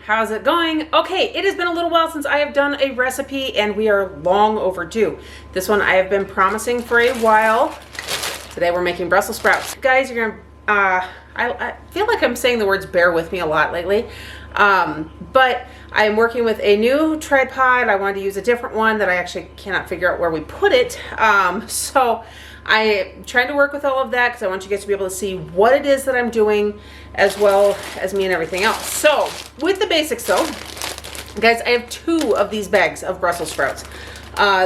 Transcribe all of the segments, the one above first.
how's it going? Okay, it has been a little while since I have done a recipe and we are long overdue. This one I have been promising for a while. Today we're making Brussels sprouts. Guys, you're gonna, I feel like I'm saying the words bear with me a lot lately. But I am working with a new tripod. I wanted to use a different one that I actually cannot figure out where we put it. So I'm trying to work with all of that because I want you guys to be able to see what it is that I'm doing as well as me and everything else. So with the basics though, guys, I have 2 of these bags of Brussels sprouts.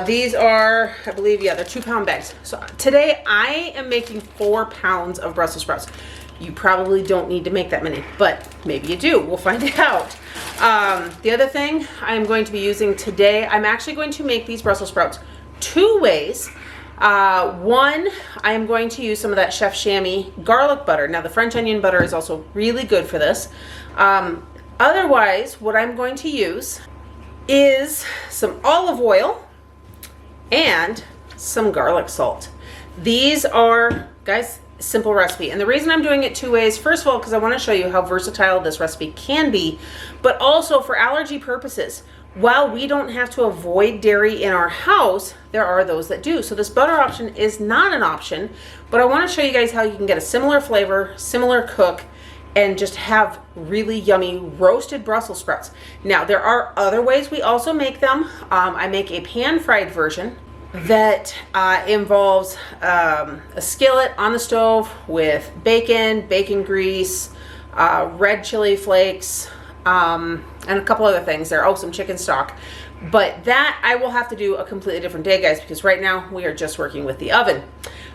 These are, I believe, yeah, they're 2-pound bags. So today I am making 4 pounds of Brussels sprouts. You probably don't need to make that many, but maybe you do. We'll find out. The other thing I'm going to be using today, I'm actually going to make these Brussels sprouts 2 ways. One, I am going to use some of that Chef Chamois garlic butter. Now the French onion butter is also really good for this. Otherwise, what I'm going to use is some olive oil and some garlic salt. These are, guys, simple recipe. And the reason I'm doing it 2 ways, first of all, because I want to show you how versatile this recipe can be, but also for allergy purposes. While we don't have to avoid dairy in our house, there are those that do. So this butter option is not an option, but I want to show you guys how you can get a similar flavor, similar cook, and just have really yummy roasted Brussels sprouts. Now, there are other ways we also make them. I make a pan-fried version that involves a skillet on the stove with bacon, bacon grease, red chili flakes, and a couple other things there. Oh, some chicken stock. But that I will have to do a completely different day, guys, because right now we are just working with the oven.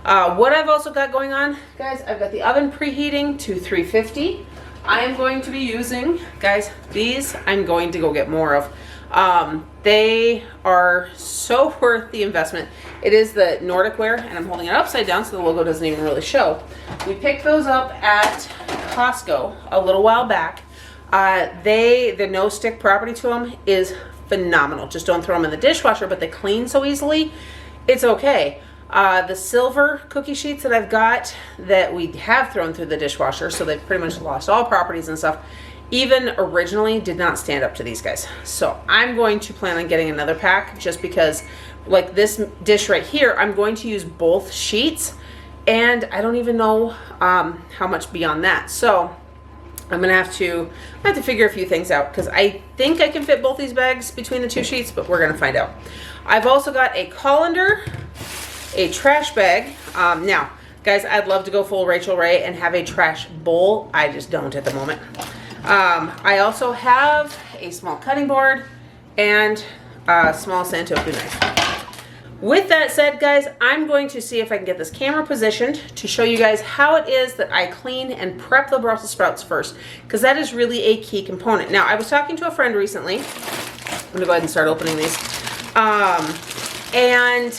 What I've also got going on, guys, I've got the oven preheating to 350. I am going to be using, guys, these I'm going to go get more of. They are so worth the investment. It is the Nordic Ware, and I'm holding it upside down so the logo doesn't even really show. We picked those up at Costco a little while back. The no stick property to them is phenomenal. Just don't throw them in the dishwasher, but they clean so easily. It's okay. The silver cookie sheets that I've got that we have thrown through the dishwasher, so they've pretty much lost all properties and stuff, even originally did not stand up to these guys. So I'm going to plan on getting another pack just because, like this dish right here, I'm going to use both sheets, and I don't even know how much beyond that. So I'm gonna have to figure a few things out because I think I can fit both these bags between the 2 sheets, but we're gonna find out. I've also got a colander, a trash bag. Now, guys, I'd love to go full Rachel Ray and have a trash bowl. I just don't at the moment. I also have a small cutting board and a small Santoku knife. With that said, guys, I'm going to see if I can get this camera positioned to show you guys how it is that I clean and prep the Brussels sprouts first, because that is really a key component. Now, I was talking to a friend recently. I'm gonna go ahead and start opening these. And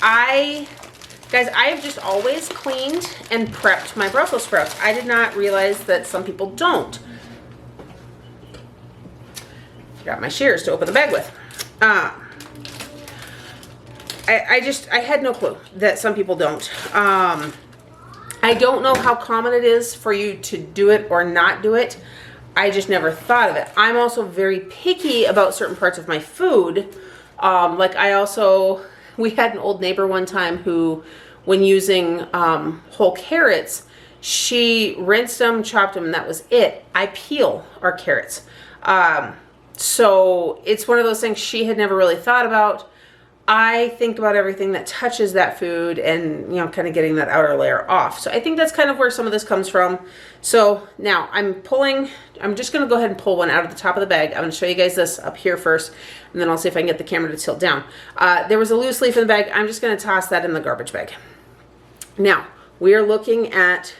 guys, I have just always cleaned and prepped my Brussels sprouts. I did not realize that some people don't. Got my shears to open the bag with. I had no clue that some people don't. I don't know how common it is for you to do it or not do it. I just never thought of it. I'm also very picky about certain parts of my food. Like we had an old neighbor one time who, when using whole carrots, she rinsed them, chopped them, and that was it. I peel our carrots. So it's one of those things she had never really thought about. I think about everything that touches that food and, you know, kind of getting that outer layer off. So I think that's kind of where some of this comes from. So now I'm just going to go ahead and pull one out of the top of the bag. I'm going to show you guys this up here first, and then I'll see if I can get the camera to tilt down. There was a loose leaf in the bag. I'm just going to toss that in the garbage bag. Now, we are looking at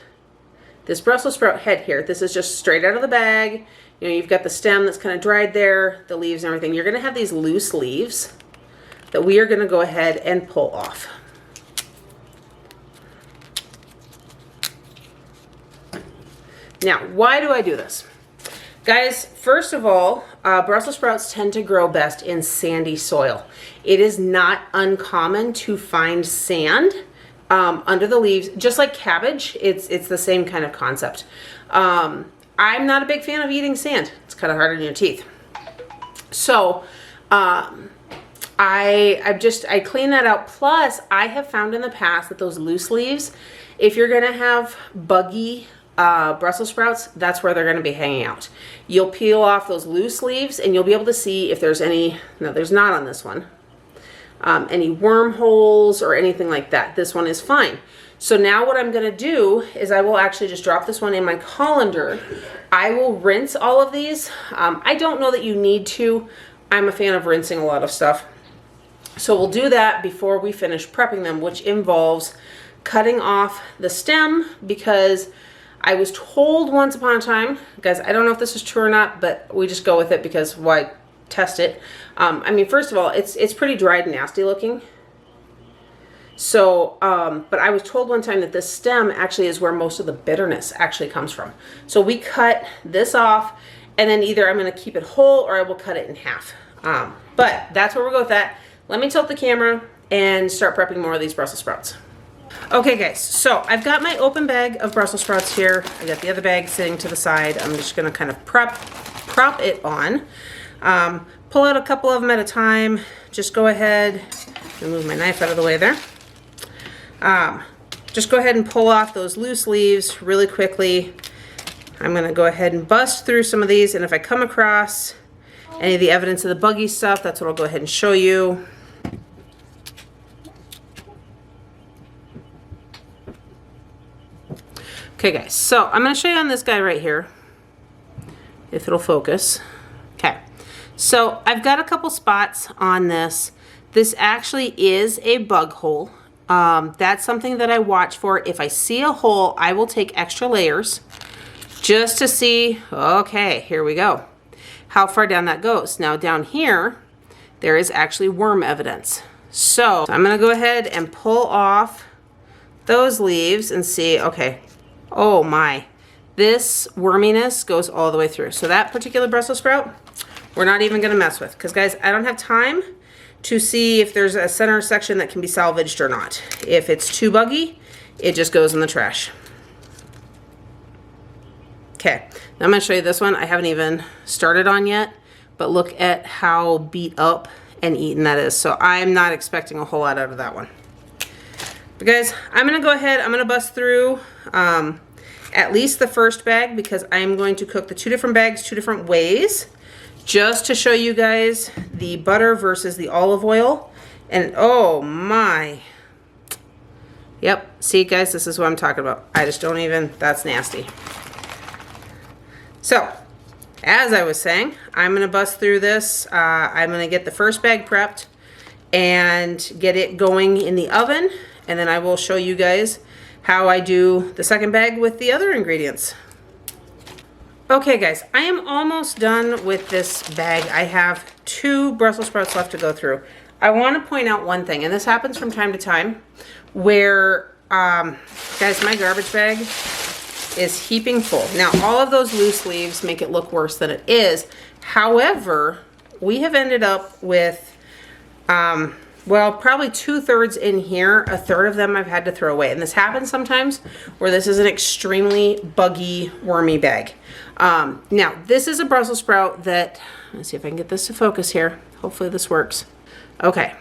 this Brussels sprout head here. This is just straight out of the bag. You know, you've got the stem that's kind of dried there, the leaves and everything. You're going to have these loose leaves that we are going to go ahead and pull off. Now, why do I do this? Guys, first of all, Brussels sprouts tend to grow best in sandy soil. It is not uncommon to find sand under the leaves, just like cabbage. It's the same kind of concept. I I'm not a big fan of eating sand. It's kind of hard on your teeth. So I clean that out. Plus, I have found in the past that those loose leaves, if you're gonna have buggy Brussels sprouts, that's where they're gonna be hanging out. You'll peel off those loose leaves and you'll be able to see if there's any, no, there's not on this one, any wormholes or anything like that. This one is fine. So now what I'm gonna do is I will actually just drop this one in my colander. I will rinse all of these. I don't know that you need to. I'm a fan of rinsing a lot of stuff. So we'll do that before we finish prepping them, which involves cutting off the stem, because I was told once upon a time, guys, I don't know if this is true or not, but we just go with it because why test it? I mean, first of all, it's pretty dried and nasty looking. So, but I was told one time that this stem actually is where most of the bitterness actually comes from. So we cut this off, and then either I'm going to keep it whole or I will cut it in half. But that's where we'll go with that. Let me tilt the camera and start prepping more of these Brussels sprouts. Okay guys, so I've got my open bag of Brussels sprouts here. I got the other bag sitting to the side. I'm just going to kind of prop it on. Pull out a couple of them at a time. Just go ahead and move my knife out of the way there. Just go ahead and pull off those loose leaves really quickly. I'm going to go ahead and bust through some of these, and if I come across any of the evidence of the buggy stuff, that's what I'll go ahead and show you. Okay guys, so I'm going to show you on this guy right here, if it'll focus. Okay, so I've got a couple spots on this. This actually is a bug hole. That's something that I watch for. If I see a hole, I will take extra layers just to see, okay, here we go, how far down that goes. Now down here, there is actually worm evidence. So I'm going to go ahead and pull off those leaves and see, okay, oh my, this worminess goes all the way through. So that particular Brussels sprout, we're not even going to mess with, because guys, I don't have time to see if there's a center section that can be salvaged or not. If it's too buggy, it just goes in the trash. Okay, now I'm going to show you this one. I haven't even started on yet, but look at how beat up and eaten that is. So I'm not expecting a whole lot out of that one. But guys, I'm going to go ahead, I'm going to bust through at least the first bag, because I'm going to cook the two different bags 2 different ways, just to show you guys the butter versus the olive oil. And oh my, yep, see guys, this is what I'm talking about. I just don't even, that's nasty. So as I was saying, I'm going to bust through this. I'm going to get the first bag prepped and get it going in the oven, and then I will show you guys how I do the second bag with the other ingredients. Okay guys, I am almost done with this bag. I have 2 Brussels sprouts left to go through. I want to point out one thing, and this happens from time to time, where, guys, my garbage bag is heaping full. Now, all of those loose leaves make it look worse than it is. However, we have ended up with, well, probably 2/3 in here. 1/3 of them I've had to throw away. And this happens sometimes where this is an extremely buggy, wormy bag. Now, this is a Brussels sprout that, let's see if I can get this to focus here. Hopefully this works. Okay.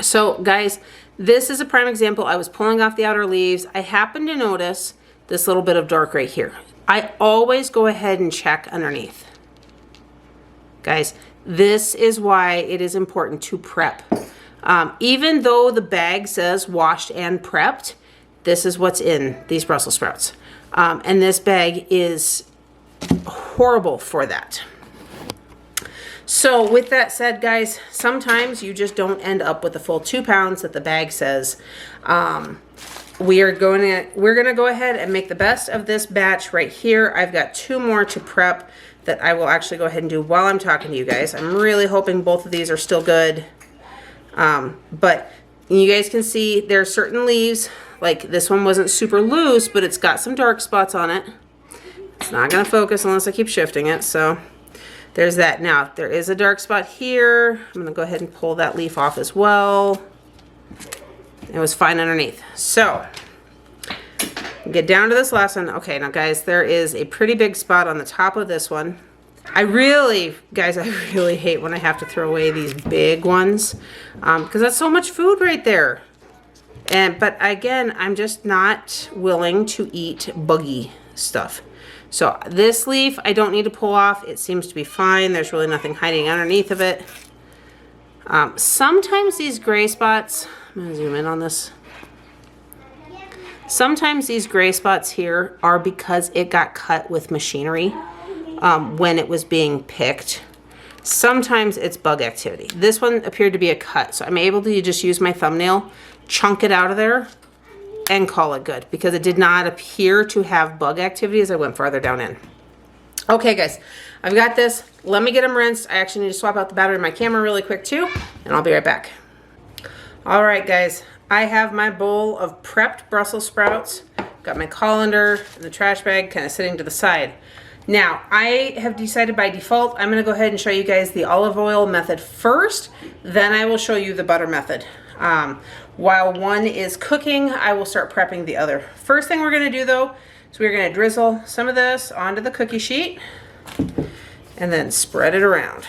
So, guys, this is a prime example. I was pulling off the outer leaves. I happened to notice this little bit of dark right here. I always go ahead and check underneath. Guys, this is why it is important to prep. Even though the bag says washed and prepped, this is what's in these Brussels sprouts. And this bag is horrible for that. So with that said, guys, sometimes you just don't end up with the full 2 pounds that the bag says. We're gonna go ahead and make the best of this batch right here. I've got 2 more to prep that I will actually go ahead and do while I'm talking to you guys. I'm really hoping both of these are still good. But you guys can see there are certain leaves, like this one wasn't super loose, but it's got some dark spots on it. It's not gonna focus unless I keep shifting it, so there's that. Now, there is a dark spot here. I'm gonna go ahead and pull that leaf off as well. It was fine underneath. So Get down to this last one. Okay, now guys, there is a pretty big spot on the top of this one. I really hate when I have to throw away these big ones because that's so much food right there. But again, I'm just not willing to eat buggy stuff. So this leaf, I don't need to pull off. It seems to be fine. There's really nothing hiding underneath of it. Sometimes these gray spots, I'm gonna zoom in on this. Sometimes these gray spots here are because it got cut with machinery when it was being picked. Sometimes it's bug activity. This one appeared to be a cut, so I'm able to just use my thumbnail, chunk it out of there, and call it good because it did not appear to have bug activity as I went farther down in. Okay guys, I've got this. Let me get them rinsed. I actually need to swap out the battery in my camera really quick too, and I'll be right back. All right guys, I have my bowl of prepped Brussels sprouts. Got my colander and the trash bag kind of sitting to the side. Now, I have decided by default, I'm gonna go ahead and show you guys the olive oil method first, then I will show you the butter method. While one is cooking, I will start prepping the other. First thing we're gonna do though, is we're gonna drizzle some of this onto the cookie sheet and then spread it around.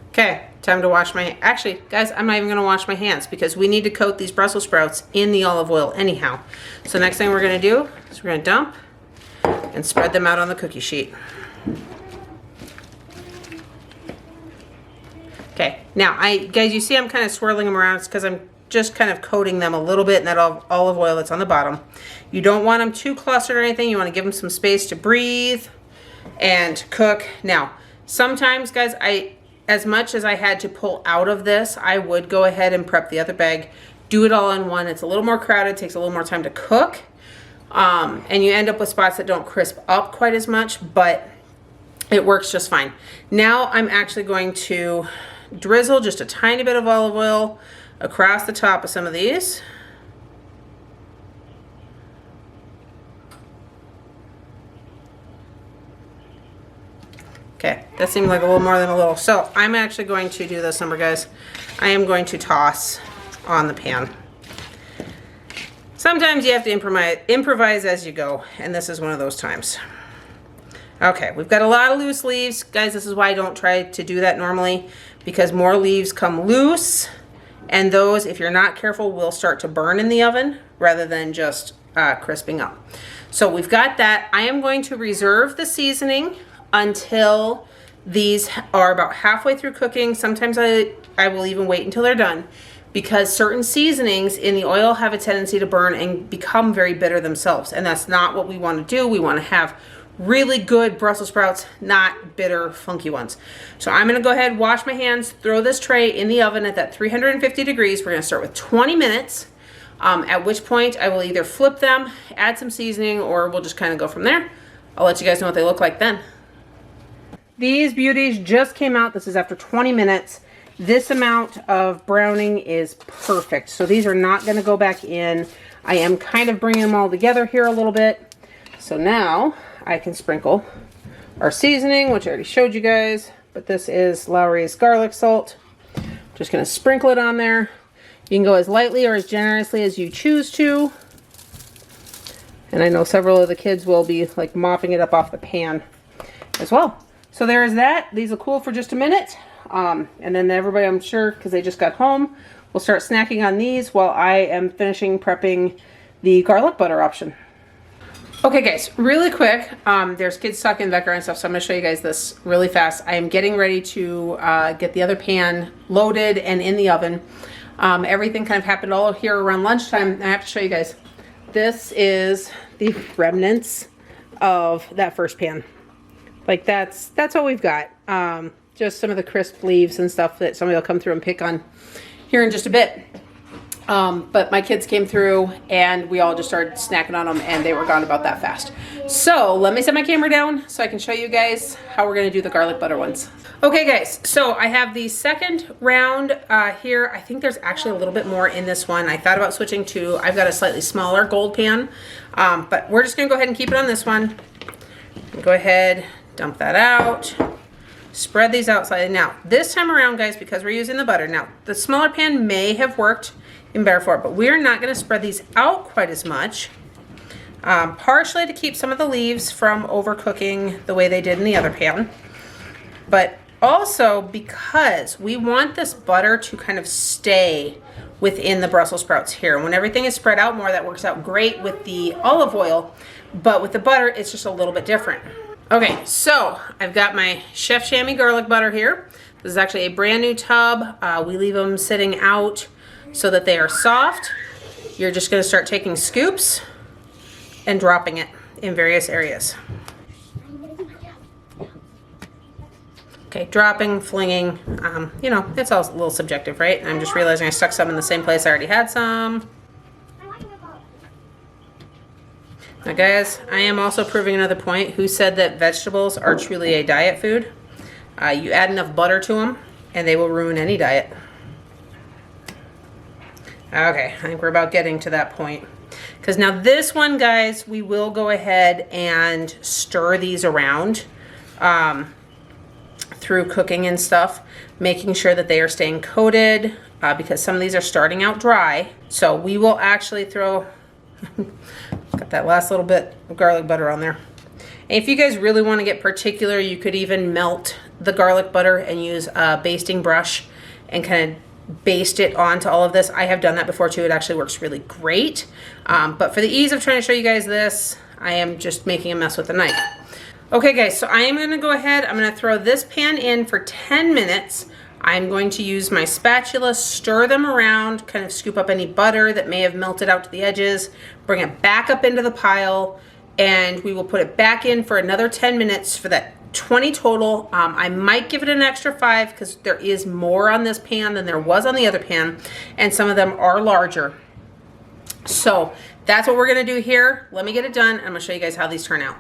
Okay, time to wash my, actually guys, I'm not even gonna wash my hands because we need to coat these Brussels sprouts in the olive oil anyhow. So next thing we're gonna do is we're gonna dump and spread them out on the cookie sheet. Okay, now guys, you see I'm kind of swirling them around. It's because I'm just kind of coating them a little bit in that olive oil that's on the bottom. You don't want them too clustered or anything. You want to give them some space to breathe and cook. Now, sometimes guys, as much as I had to pull out of this, I would go ahead and prep the other bag, do it all in one. It's a little more crowded, takes a little more time to cook, and you end up with spots that don't crisp up quite as much, but it works just fine. Now I'm actually going to drizzle just a tiny bit of olive oil across the top of some of these. Okay, that seemed like a little more than a little. So I'm actually going to do this number, guys. I am going to toss on the pan. Sometimes you have to improvise as you go, and this is one of those times. Okay, we've got a lot of loose leaves. Guys, this is why I don't try to do that normally, because more leaves come loose, and those, if you're not careful, will start to burn in the oven rather than just crisping up. So we've got that. I am going to reserve the seasoning until these are about halfway through cooking. Sometimes I will even wait until they're done because certain seasonings in the oil have a tendency to burn and become very bitter themselves. And that's not what we want to do. We want to have really good Brussels sprouts, not bitter, funky ones. So I'm going to go ahead, wash my hands, throw this tray in the oven at that 350 degrees. We're going to start with 20 minutes, at which point I will either flip them, add some seasoning, or we'll just kind of go from there. I'll let you guys know what they look like then. These beauties just came out. This is after 20 minutes. This amount of browning is perfect. So these are not going to go back in. I am kind of bringing them all together here a little bit. So now I can sprinkle our seasoning, which I already showed you guys, but this is Lowry's garlic salt. Just going to sprinkle it on there. You can go as lightly or as generously as you choose to. And I know several of the kids will be like mopping it up off the pan as well. So there is that. These will cool for just a minute. And then everybody, I'm sure, because they just got home, will start snacking on these while I am finishing prepping the garlic butter option. Okay guys, really quick, there's kids talking in the background and stuff, so I'm going to show you guys this really fast. I am getting ready to get the other pan loaded and in the oven. Everything kind of happened all here around lunchtime. I have to show you guys. This is the remnants of that first pan. Like that's all we've got. Just some of the crisp leaves and stuff that somebody will come through and pick on here in just a bit. But my kids came through and we all just started snacking on them and they were gone about that fast. So let me set my camera down so I can show you guys how we're gonna do the garlic butter ones. Okay guys, so I have the second round here. I think there's actually a little bit more in this one. I thought about switching to, I've got a slightly smaller gold pan, but we're just gonna go ahead and keep it on this one. Go ahead, dump that out. Spread these outside. Now, this time around, guys, because we're using the butter. Now, the smaller pan may have worked even better for it. But we're not gonna spread these out quite as much. Partially to keep some of the leaves from overcooking the way they did in the other pan. But also because we want this butter to kind of stay within the Brussels sprouts here. When everything is spread out more, that works out great with the olive oil, but with the butter, it's just a little bit different. Okay, so I've got my Chef Chamois garlic butter here. This is actually a brand new tub. We leave them sitting out so that they are soft. You're just gonna start taking scoops and dropping it in various areas. Okay, dropping, flinging, you know, it's all a little subjective, right? And I'm just realizing I stuck some in the same place I already had some. Now guys, I am also proving another point. Who said that vegetables are truly a diet food? You add enough butter to them and they will ruin any diet. Okay, I think we're about getting to that point. Because now this one, guys, we will go ahead and stir these around. Through cooking and stuff, making sure that they are staying coated because some of these are starting out dry. So we will actually throw, got that last little bit of garlic butter on there. And if you guys really want to get particular, you could even melt the garlic butter and use a basting brush and kind of baste it onto all of this. I have done that before too. It actually works really great. But for the ease of trying to show you guys this, I am just making a mess with the knife. Okay guys, so I am gonna go ahead, I'm gonna throw this pan in for 10 minutes. I'm going to use my spatula, stir them around, kind of scoop up any butter that may have melted out to the edges, bring it back up into the pile, and we will put it back in for another 10 minutes for that 20 total. I might give it an extra 5 because there is more on this pan than there was on the other pan, and some of them are larger. So that's what we're gonna do here. Let me get it done. I'm gonna show you guys how these turn out.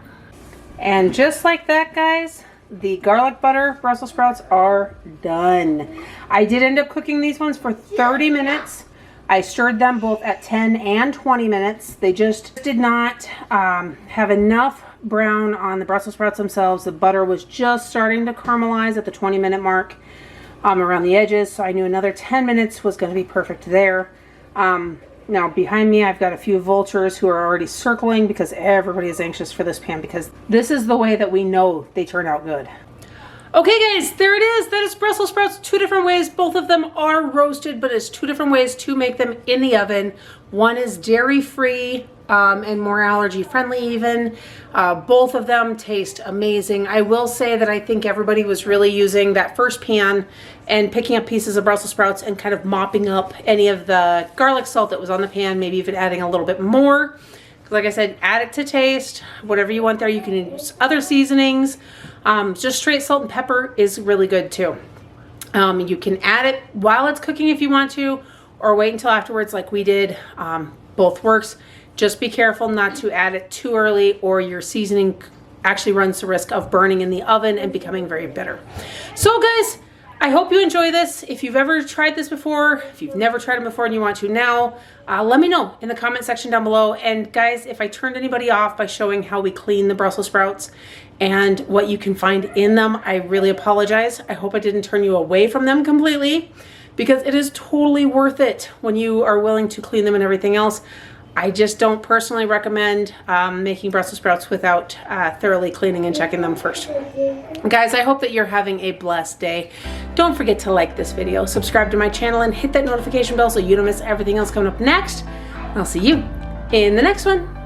And just like that, guys, the garlic butter Brussels sprouts are done. I did end up cooking these ones for 30 minutes. I stirred them both at 10 and 20 minutes. They just did not have enough brown on the Brussels sprouts themselves. The butter was just starting to caramelize at the 20-minute mark around the edges. So I knew another 10 minutes was going to be perfect there. Now behind me, I've got a few vultures who are already circling because everybody is anxious for this pan because this is the way that we know they turn out good. Okay guys, there it is. That is Brussels sprouts, 2 different ways. Both of them are roasted, but it's 2 different ways to make them in the oven. One is dairy-free and more allergy-friendly even. Both of them taste amazing. I will say that I think everybody was really using that first pan and picking up pieces of Brussels sprouts and kind of mopping up any of the garlic salt that was on the pan, maybe even adding a little bit more. Like I said, add it to taste, whatever you want there. You can use other seasonings. Just straight salt and pepper is really good too. You can add it while it's cooking if you want to, or wait until afterwards like we did. Both works. Just be careful not to add it too early or your seasoning actually runs the risk of burning in the oven and becoming very bitter. So guys, I hope you enjoy this. If you've ever tried this before, if you've never tried them before and you want to now, let me know in the comment section down below. And guys, if I turned anybody off by showing how we clean the Brussels sprouts and what you can find in them, I really apologize. I hope I didn't turn you away from them completely because it is totally worth it when you are willing to clean them and everything else. I just don't personally recommend making Brussels sprouts without thoroughly cleaning and checking them first. Guys, I hope that you're having a blessed day. Don't forget to like this video, subscribe to my channel, and hit that notification bell so you don't miss everything else coming up next. I'll see you in the next one.